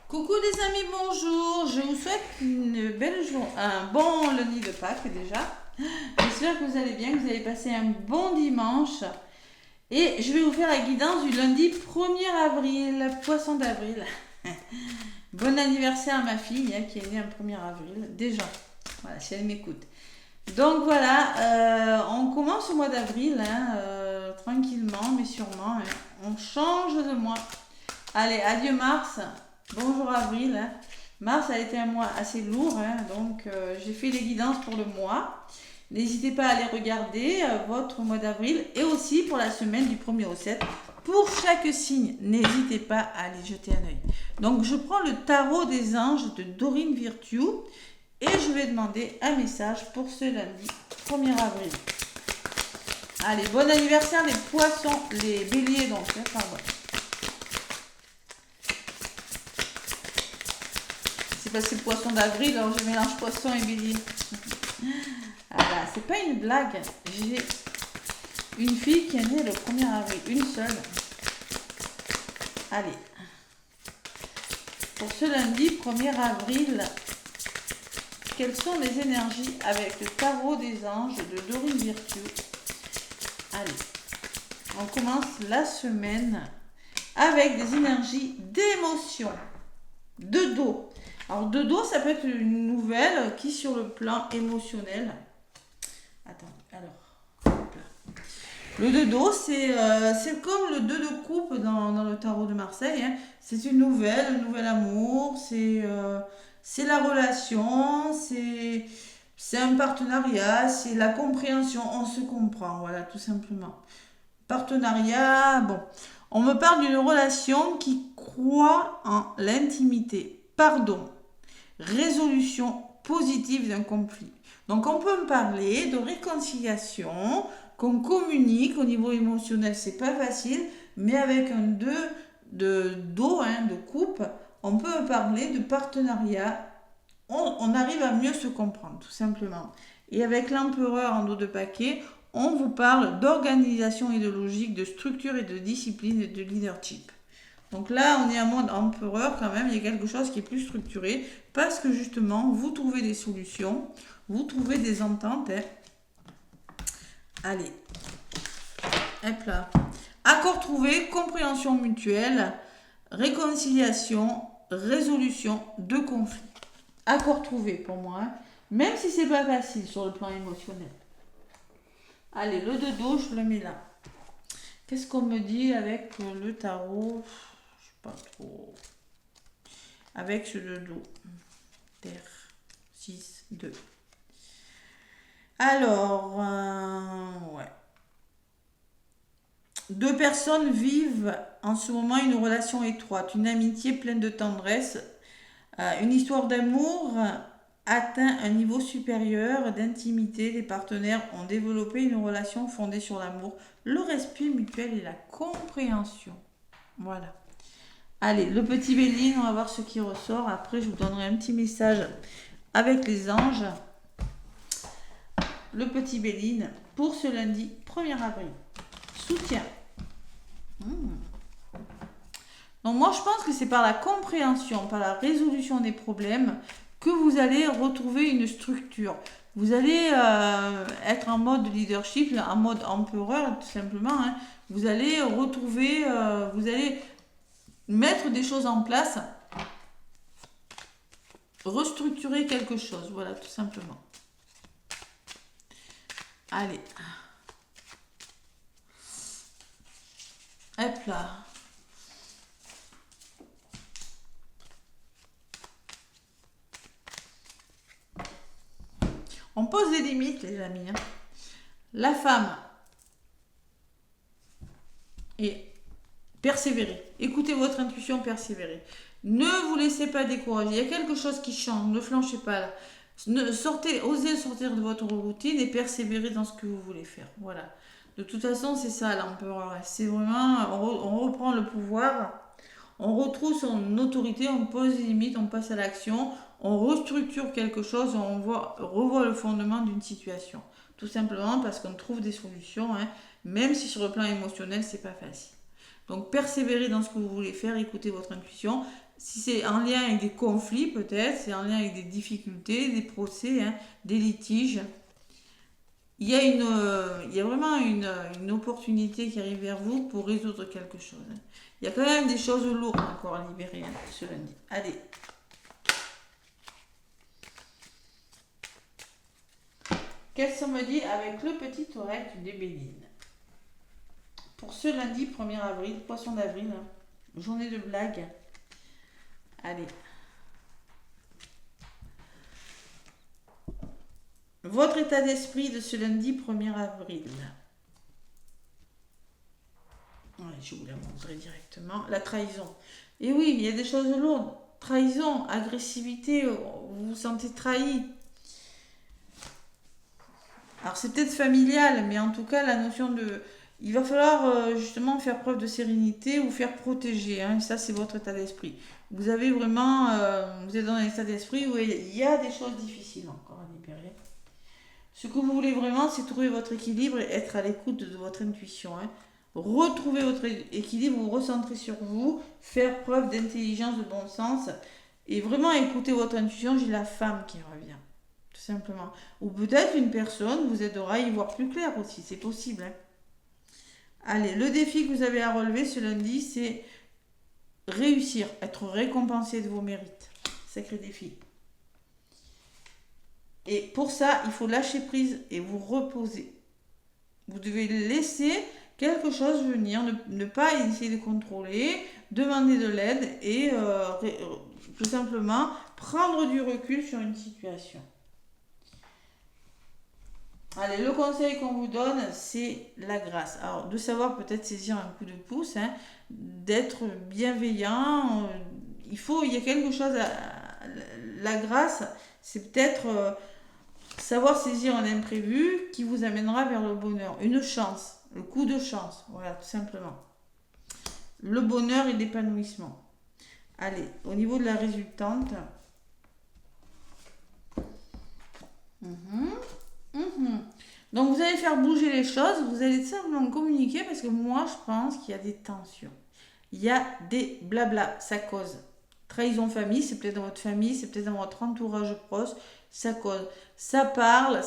Coucou les amis, bonjour. Je vous souhaite une belle journée, un bon lundi de Pâques déjà. J'espère que vous allez bien, que vous allez passer un bon dimanche. Et je vais vous faire la guidance du lundi 1er avril, poisson d'avril. Bon anniversaire à ma fille qui est née un 1er avril, déjà. Voilà, si elle m'écoute. Donc voilà, on commence au mois d'avril, tranquillement mais sûrement. On change de mois. Allez, adieu mars. Bonjour avril. Mars a été un mois assez lourd, donc j'ai fait les guidances pour le mois. N'hésitez pas à aller regarder votre mois d'avril et aussi pour la semaine du 1er au 7. Pour chaque signe, n'hésitez pas à aller jeter un œil. Donc je prends le tarot des anges de Dorine Virtue et je vais demander un message pour ce lundi 1er avril. Allez, bon anniversaire les poissons, les béliers donc, pardon. C'est parce que c'est poisson d'avril, alors je mélange poisson et bélier. Voilà, c'est pas une blague. J'ai une fille qui est née le 1er avril, une seule. Allez. Pour ce lundi 1er avril, quelles sont les énergies avec le tarot des anges de Dorine Virtue? Allez, on commence la semaine avec des énergies d'émotion, de dos. Alors, de dos, ça peut être une nouvelle qui, sur le plan émotionnel... Attends, alors... Hop là. Le de dos, c'est comme le 2 de coupe dans le tarot de Marseille. C'est une nouvelle, un nouvel amour, c'est la relation, c'est un partenariat, c'est la compréhension, on se comprend, voilà, tout simplement. Partenariat, bon. On me parle d'une relation qui croit en l'intimité, pardon, résolution positive d'un conflit. Donc on peut me parler de réconciliation, qu'on communique au niveau émotionnel, c'est pas facile, mais avec un 2 de dos, de coupe, on peut me parler de partenariat, on arrive à mieux se comprendre, tout simplement. Et avec l'empereur en dos de paquet, on vous parle d'organisation et de logique, de structure et de discipline et de leadership. Donc là, on est en mode empereur quand même, il y a quelque chose qui est plus structuré parce que justement, vous trouvez des solutions, vous trouvez des ententes. Allez, hop là. Accord trouvé, compréhension mutuelle, réconciliation, résolution de conflits. Accord trouvé pour moi, même si c'est pas facile sur le plan émotionnel. Allez, le de dos, je le mets là. Qu'est-ce qu'on me dit avec le tarot? Je sais pas trop. Avec ce de dos. Terre. 6, 2. Alors, ouais. Deux personnes vivent en ce moment une relation étroite, une amitié pleine de tendresse, une histoire d'amour atteint un niveau supérieur d'intimité. Les partenaires ont développé une relation fondée sur l'amour, le respect mutuel et la compréhension. Voilà. Allez, le petit Béline, on va voir ce qui ressort. Après, je vous donnerai un petit message avec les anges. Le petit Béline pour ce lundi 1er avril. Soutien. Donc moi, je pense que c'est par la compréhension, par la résolution des problèmes que vous allez retrouver une structure. Vous allez être en mode leadership, en mode empereur, tout simplement. Vous allez retrouver, vous allez mettre des choses en place, restructurer quelque chose. Voilà, tout simplement. Allez. Hop là. On pose des limites, les amis. La femme et persévérer. Écoutez votre intuition, persévérer. Ne vous laissez pas décourager. Il y a quelque chose qui change. Ne flanchez pas là. Osez sortir de votre routine et persévérer dans ce que vous voulez faire. Voilà. De toute façon, c'est ça l'empereur. C'est vraiment, on reprend le pouvoir, on retrouve son autorité, on pose des limites, on passe à l'action, on restructure quelque chose, on revoit le fondement d'une situation. Tout simplement parce qu'on trouve des solutions, même si sur le plan émotionnel, c'est pas facile. Donc persévérez dans ce que vous voulez faire, écoutez votre intuition. Si c'est en lien avec des conflits peut-être, c'est en lien avec des difficultés, des procès, hein, des litiges. Il y a vraiment une opportunité qui arrive vers vous pour résoudre quelque chose. Il y a quand même des choses lourdes encore à libérer ce lundi. Allez. Qu'est-ce qu'on me dit avec le petit oracle des Bénines? Pour ce lundi 1er avril, poisson d'avril, journée de blague. Allez. Votre état d'esprit de ce lundi 1er avril. Ouais, je vous la montrerai directement. La trahison. Et oui, il y a des choses lourdes. Trahison, agressivité, vous vous sentez trahi. Alors c'est peut-être familial, mais en tout cas la notion de... Il va falloir justement faire preuve de sérénité ou faire protéger. Hein, ça c'est votre état d'esprit. Vous avez vraiment... vous êtes dans un état d'esprit où il y a des choses difficiles encore à libérer. Ce que vous voulez vraiment, c'est trouver votre équilibre et être à l'écoute de votre intuition. Hein. Retrouver votre équilibre, vous recentrer sur vous, faire preuve d'intelligence, de bon sens et vraiment écouter votre intuition. J'ai la femme qui revient, tout simplement. Ou peut-être une personne vous aidera à y voir plus clair aussi, c'est possible. Hein. Allez, le défi que vous avez à relever ce lundi, c'est réussir, être récompensé de vos mérites. Sacré défi. Et pour ça, il faut lâcher prise et vous reposer. Vous devez laisser quelque chose venir, ne pas essayer de contrôler, demander de l'aide et tout simplement prendre du recul sur une situation. Allez, le conseil qu'on vous donne, c'est la grâce. Alors, de savoir peut-être saisir un coup de pouce, hein, d'être bienveillant. Il y a quelque chose la grâce, c'est peut-être savoir saisir un imprévu qui vous amènera vers le bonheur. Une chance, le coup de chance, voilà, tout simplement. Le bonheur et l'épanouissement. Allez, au niveau de la résultante. Donc vous allez faire bouger les choses, vous allez simplement communiquer parce que moi je pense qu'il y a des tensions. Il y a des blabla, ça cause. Trahison famille, c'est peut-être dans votre famille, c'est peut-être dans votre entourage proche, ça cause. Ça parle,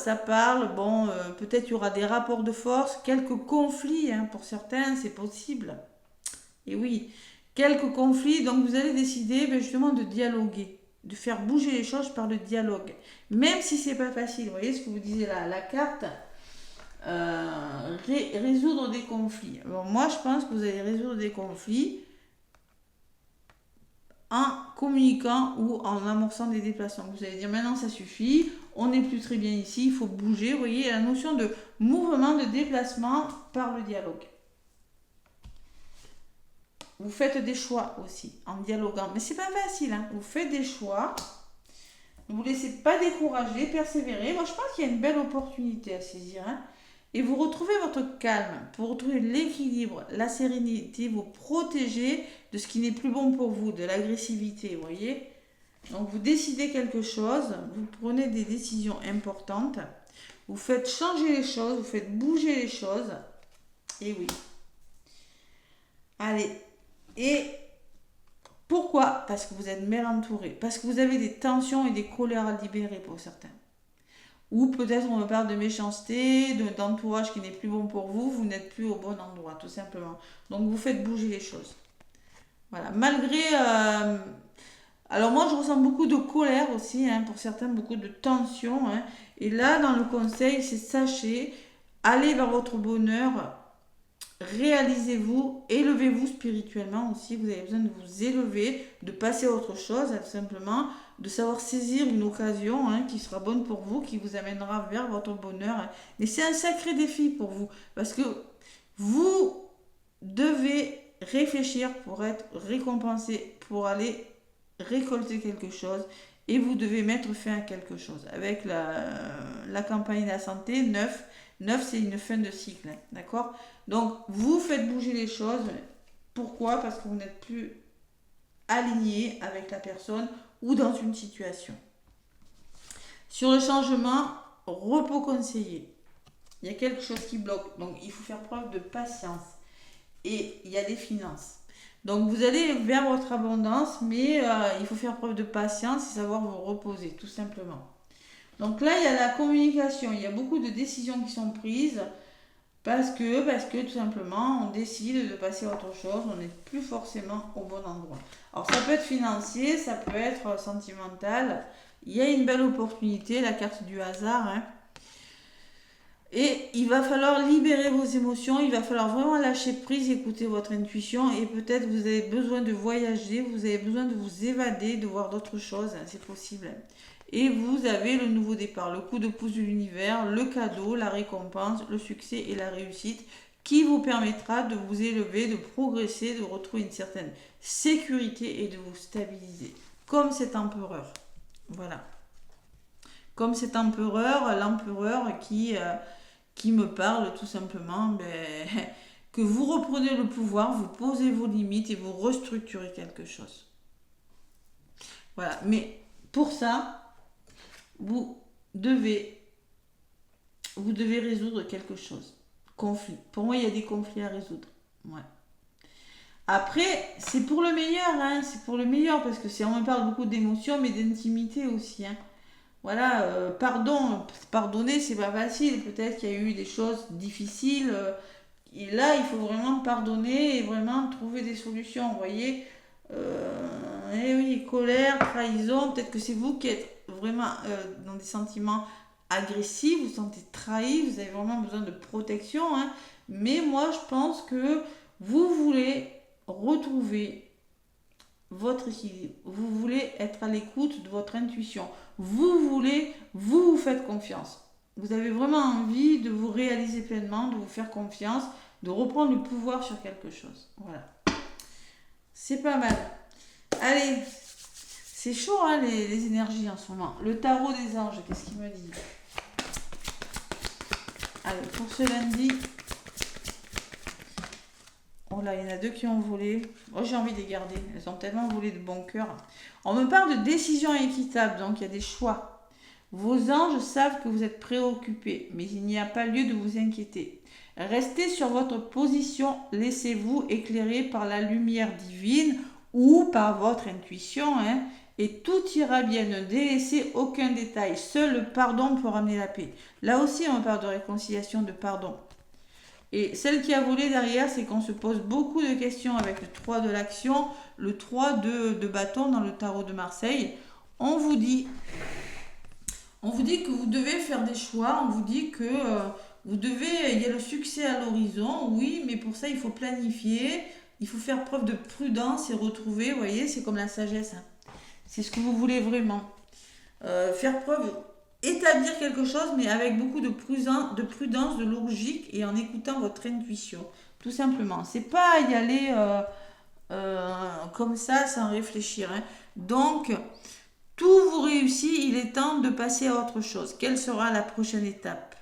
bon, peut-être il y aura des rapports de force, quelques conflits, hein, pour certains, c'est possible. Et oui, quelques conflits, donc vous allez décider justement de dialoguer, de faire bouger les choses par le dialogue. Même si c'est pas facile, vous voyez ce que vous disiez là, la carte, résoudre des conflits. Alors moi je pense que vous allez résoudre des conflits en communiquant ou en amorçant des déplacements. Vous allez dire maintenant ça suffit, on n'est plus très bien ici, il faut bouger. Vous voyez la notion de mouvement, de déplacement par le dialogue. Vous faites des choix aussi en dialoguant, mais c'est pas facile. Hein. Vous faites des choix, ne vous laissez pas décourager, persévérez. Moi je pense qu'il y a une belle opportunité à saisir. Hein. Et vous retrouvez votre calme, vous retrouvez l'équilibre, la sérénité, vous protégez de ce qui n'est plus bon pour vous, de l'agressivité, vous voyez. Donc vous décidez quelque chose, vous prenez des décisions importantes, vous faites changer les choses, vous faites bouger les choses. Et oui. Allez. Et pourquoi? Parce que vous êtes mal entouré, parce que vous avez des tensions et des colères à libérer pour certains. Ou peut-être on me parle de méchanceté, d'entourage qui n'est plus bon pour vous, vous n'êtes plus au bon endroit, tout simplement. Donc vous faites bouger les choses. Voilà, malgré... alors moi je ressens beaucoup de colère aussi, hein, pour certains, beaucoup de tension. Hein. Et là, dans le conseil, c'est sachez, allez vers votre bonheur, réalisez-vous, élevez-vous spirituellement aussi. Vous avez besoin de vous élever, de passer à autre chose, tout simplement. De savoir saisir une occasion, hein, qui sera bonne pour vous, qui vous amènera vers votre bonheur. Hein. Mais c'est un sacré défi pour vous, parce que vous devez réfléchir pour être récompensé, pour aller récolter quelque chose, et vous devez mettre fin à quelque chose. Avec la campagne de la santé, 9 c'est une fin de cycle, hein, d'accord? Donc, vous faites bouger les choses. Pourquoi? Parce que vous n'êtes plus aligné avec la personne ou dans une situation. Sur le changement, repos conseillé. Il y a quelque chose qui bloque, donc il faut faire preuve de patience. et il y a des finances. Donc vous allez vers votre abondance, mais il faut faire preuve de patience et savoir vous reposer, tout simplement. Donc là, il y a la communication, il y a beaucoup de décisions qui sont prises parce que tout simplement, on décide de passer à autre chose, on n'est plus forcément au bon endroit. Alors ça peut être financier, ça peut être sentimental. Il y a une belle opportunité, la carte du hasard, hein. Et il va falloir libérer vos émotions, il va falloir vraiment lâcher prise, écouter votre intuition et peut-être vous avez besoin de voyager, vous avez besoin de vous évader, de voir d'autres choses, hein, c'est possible. Et vous avez le nouveau départ, le coup de pouce de l'univers, le cadeau, la récompense, le succès et la réussite qui vous permettra de vous élever, de progresser, de retrouver une certaine sécurité et de vous stabiliser. Comme cet empereur. Voilà. Comme cet empereur, l'empereur qui me parle tout simplement que vous reprenez le pouvoir, vous posez vos limites et vous restructurez quelque chose. Voilà. Mais pour ça, vous devez résoudre quelque chose. Conflit. Pour moi, il y a des conflits à résoudre. Ouais. Après, c'est pour le meilleur, hein. C'est pour le meilleur parce que on me parle beaucoup d'émotions, mais d'intimité aussi, hein. Voilà, pardonner, c'est pas facile. Peut-être qu'il y a eu des choses difficiles. Et là, il faut vraiment pardonner et vraiment trouver des solutions. Vous voyez, eh oui, colère, trahison. Peut-être que c'est vous qui êtes vraiment dans des sentiments agressifs. Vous vous sentez trahi. Vous avez vraiment besoin de protection, hein. Mais moi, je pense que vous voulez retrouver votre équilibre. Vous voulez être à l'écoute de votre intuition. Vous faites confiance. Vous avez vraiment envie de vous réaliser pleinement, de vous faire confiance, de reprendre le pouvoir sur quelque chose. Voilà. C'est pas mal. Allez, c'est chaud, hein, les énergies en ce moment. Le tarot des anges, qu'est-ce qu'il me dit? Allez, pour ce lundi... Oh là, il y en a deux qui ont volé. Oh, j'ai envie de les garder. Elles ont tellement volé de bon cœur. On me parle de décision équitable, donc il y a des choix. Vos anges savent que vous êtes préoccupés, mais il n'y a pas lieu de vous inquiéter. Restez sur votre position, laissez-vous éclairer par la lumière divine ou par votre intuition, hein, et tout ira bien. Ne délaissez aucun détail. Seul le pardon peut ramener la paix. Là aussi, on parle de réconciliation, de pardon. Et celle qui a volé derrière, c'est qu'on se pose beaucoup de questions avec le 3 de l'action, le 3 de bâton dans le tarot de Marseille. On vous dit que vous devez faire des choix, on vous dit que il y a le succès à l'horizon, oui, mais pour ça il faut planifier, il faut faire preuve de prudence et retrouver, vous voyez, c'est comme la sagesse, hein. C'est ce que vous voulez vraiment. Faire preuve, établir quelque chose, mais avec beaucoup de prudence, de logique et en écoutant votre intuition. Tout simplement. C'est pas y aller comme ça sans réfléchir, hein. Donc, tout vous réussit, il est temps de passer à autre chose. Quelle sera la prochaine étape?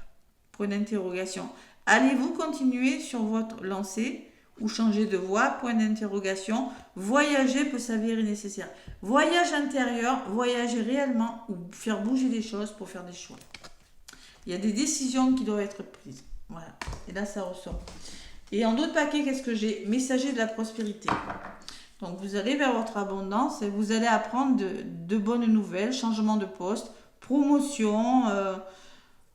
Point d'interrogation. Allez-vous continuer sur votre lancée ou changer de voie? Point d'interrogation. Voyager peut s'avérer nécessaire. Voyage intérieur, voyager réellement ou faire bouger les choses pour faire des choix. Il y a des décisions qui doivent être prises. Voilà. Et là, ça ressort. Et en d'autres paquets, qu'est-ce que j'ai? Messager de la prospérité. Donc, vous allez vers votre abondance et vous allez apprendre de bonnes nouvelles, changement de poste, promotion.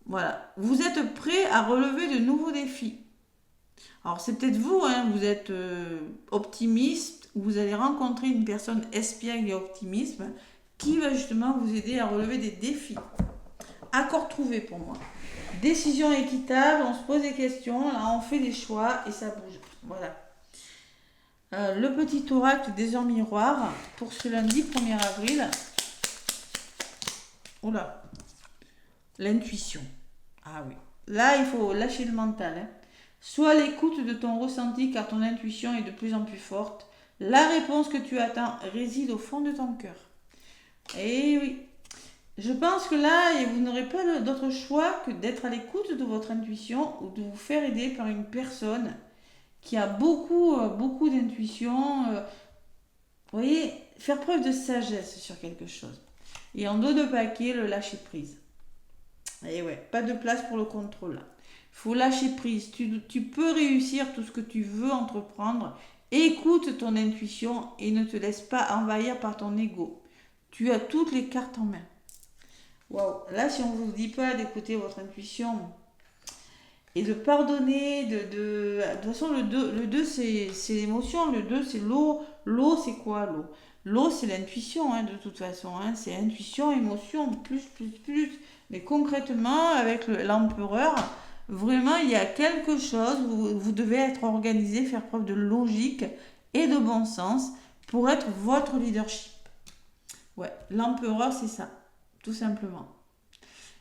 Voilà. Vous êtes prêt à relever de nouveaux défis. Alors, c'est peut-être vous, hein, vous êtes optimiste, vous allez rencontrer une personne espiègle et optimiste qui va justement vous aider à relever des défis. Accord trouvé pour moi. Décision équitable, on se pose des questions, là on fait des choix et ça bouge. Voilà. Le petit oracle des heures miroirs pour ce lundi 1er avril. Oula. L'intuition. Ah oui. Là, il faut lâcher le mental, hein. Sois à l'écoute de ton ressenti car ton intuition est de plus en plus forte. La réponse que tu attends réside au fond de ton cœur. Et oui. Je pense que là, vous n'aurez pas d'autre choix que d'être à l'écoute de votre intuition ou de vous faire aider par une personne qui a beaucoup d'intuition. Vous voyez, faire preuve de sagesse sur quelque chose. Et en dos de paquet, le lâcher prise. Et ouais, pas de place pour le contrôle là. faut lâcher prise. Tu peux réussir tout ce que tu veux entreprendre. Écoute ton intuition et ne te laisse pas envahir par ton ego. Tu as toutes les cartes en main. Waouh. Là, si on ne vous dit pas d'écouter votre intuition et de pardonner, de toute façon, le 2 c'est l'émotion, le 2 c'est l'eau. L'eau, c'est quoi l'eau? L'eau, c'est l'intuition, de toute façon. C'est intuition, émotion, plus. Mais concrètement, avec l'empereur, vraiment, il y a quelque chose, vous devez être organisé, faire preuve de logique et de bon sens pour être votre leadership. Ouais, l'empereur, c'est ça, tout simplement.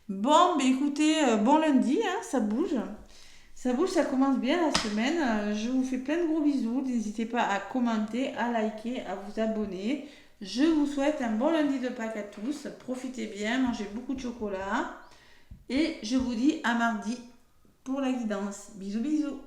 Bon, mais écoutez, bon lundi, ça bouge. Ça bouge, ça commence bien la semaine. Je vous fais plein de gros bisous. N'hésitez pas à commenter, à liker, à vous abonner. Je vous souhaite un bon lundi de Pâques à tous. Profitez bien, mangez beaucoup de chocolat. Et je vous dis à mardi pour la guidance. Bisous, bisous.